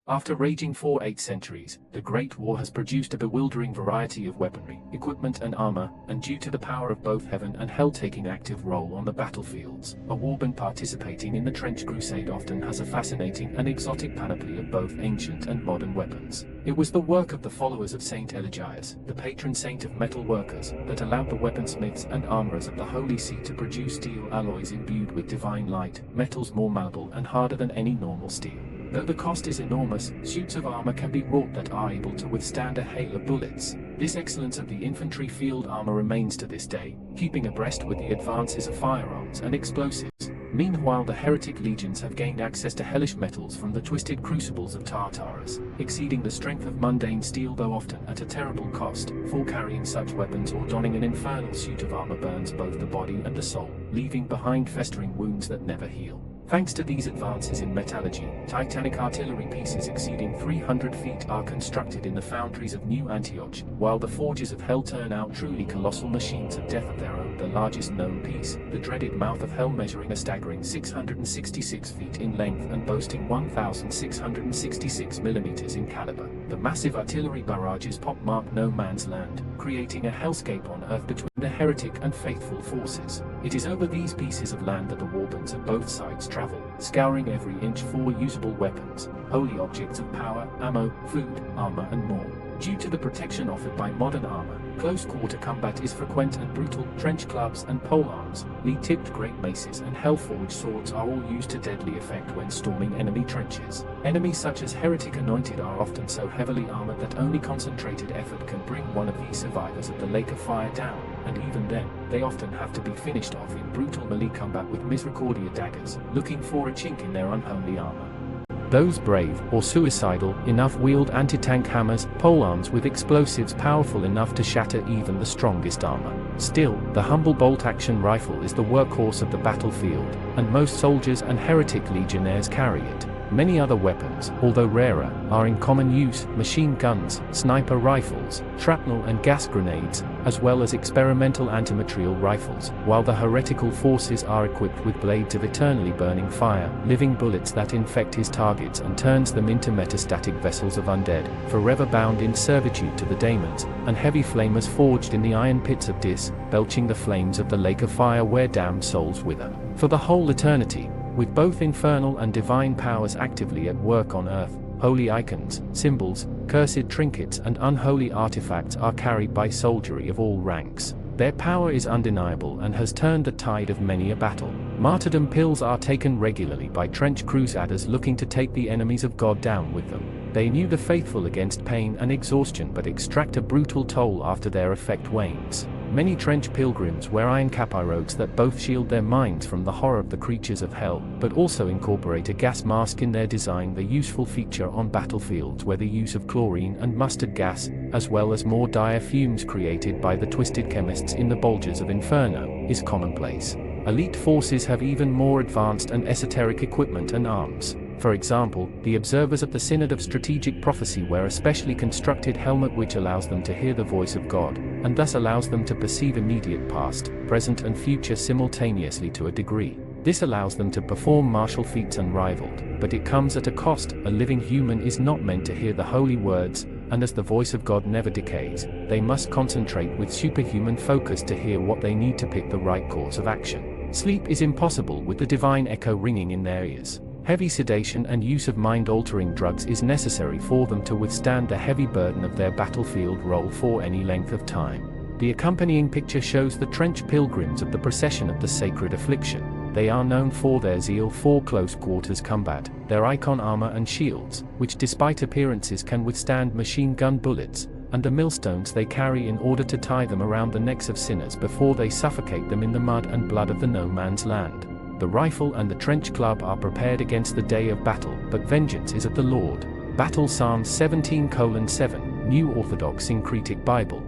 After raging for 8 centuries, the Great War has produced a bewildering variety of weaponry, equipment and armor, and due to the power of both heaven and hell taking active role on the battlefields, a warband participating in the Trench Crusade often has a fascinating and exotic panoply of both ancient and modern weapons. It was the work of the followers of Saint Eligius, the patron saint of metal workers, that allowed the weaponsmiths and armorers of the Holy See to produce steel alloys imbued with divine light, metals more malleable and harder than any normal steel. Though the cost is enormous, suits of armor can be wrought that are able to withstand a hail of bullets. This excellence of the infantry field armor remains to this day, keeping abreast with the advances of firearms and explosives. Meanwhile, the heretic legions have gained access to hellish metals from the twisted crucibles of Tartarus, exceeding the strength of mundane steel, though often at a terrible cost, for carrying such weapons or donning an infernal suit of armor burns both the body and the soul, leaving behind festering wounds that never heal. Thanks to these advances in metallurgy, titanic artillery pieces exceeding 300 feet are constructed in the foundries of New Antioch, while the forges of hell turn out truly colossal machines of death of their own. The largest known piece, the dreaded mouth of hell, measuring a staggering 666 feet in length and boasting 1,666 millimeters in caliber. The massive artillery barrages pockmark no man's land, creating a hellscape on earth between the heretic and faithful forces. It is over these pieces of land that the warbands of both sides travel, scouring every inch for usable weapons, holy objects of power, ammo, food, armor and more. Due to the protection offered by modern armor, close-quarter combat is frequent and brutal. Trench clubs and polearms, lead-tipped great maces and hell-forged swords are all used to deadly effect when storming enemy trenches. Enemies such as heretic anointed are often so heavily armored that only concentrated effort can bring one of these survivors of the lake of fire down, and even then, they often have to be finished off in brutal melee combat with misericordia daggers, looking for a chink in their unholy armor. Those brave, or suicidal, enough wield anti-tank hammers, polearms with explosives powerful enough to shatter even the strongest armor. Still, the humble bolt-action rifle is the workhorse of the battlefield, and most soldiers and heretic legionnaires carry it. Many other weapons, although rarer, are in common use: machine guns, sniper rifles, shrapnel and gas grenades, as well as experimental antimaterial rifles, while the heretical forces are equipped with blades of eternally burning fire, living bullets that infect his targets and turns them into metastatic vessels of undead, forever bound in servitude to the daemons, and heavy flamers forged in the iron pits of Dis, belching the flames of the lake of fire where damned souls wither for the whole eternity. With both infernal and divine powers actively at work on earth, holy icons, symbols, cursed trinkets and unholy artifacts are carried by soldiery of all ranks. Their power is undeniable and has turned the tide of many a battle. Martyrdom pills are taken regularly by trench crusaders looking to take the enemies of God down with them. They knew the faithful against pain and exhaustion but extract a brutal toll after their effect wanes. Many trench pilgrims wear iron capirogues that both shield their minds from the horror of the creatures of hell, but also incorporate a gas mask in their design, the useful feature on battlefields where the use of chlorine and mustard gas, as well as more dire fumes created by the twisted chemists in the bulges of Inferno, is commonplace. Elite forces have even more advanced and esoteric equipment and arms. For example, the observers of the Synod of Strategic Prophecy wear a specially constructed helmet which allows them to hear the voice of God, and thus allows them to perceive immediate past, present and future simultaneously to a degree. This allows them to perform martial feats unrivaled, but it comes at a cost. A living human is not meant to hear the holy words, and as the voice of God never decays, they must concentrate with superhuman focus to hear what they need to pick the right course of action. Sleep is impossible with the divine echo ringing in their ears. Heavy sedation and use of mind-altering drugs is necessary for them to withstand the heavy burden of their battlefield role for any length of time. The accompanying picture shows the trench pilgrims of the procession of the Sacred Affliction. They are known for their zeal for close quarters combat, their icon armor and shields, which despite appearances can withstand machine gun bullets, and the millstones they carry in order to tie them around the necks of sinners before they suffocate them in the mud and blood of the no man's land. The rifle and the trench club are prepared against the day of battle, but vengeance is of the Lord. Battle Psalm 17:7, New Orthodox Syncretic Bible.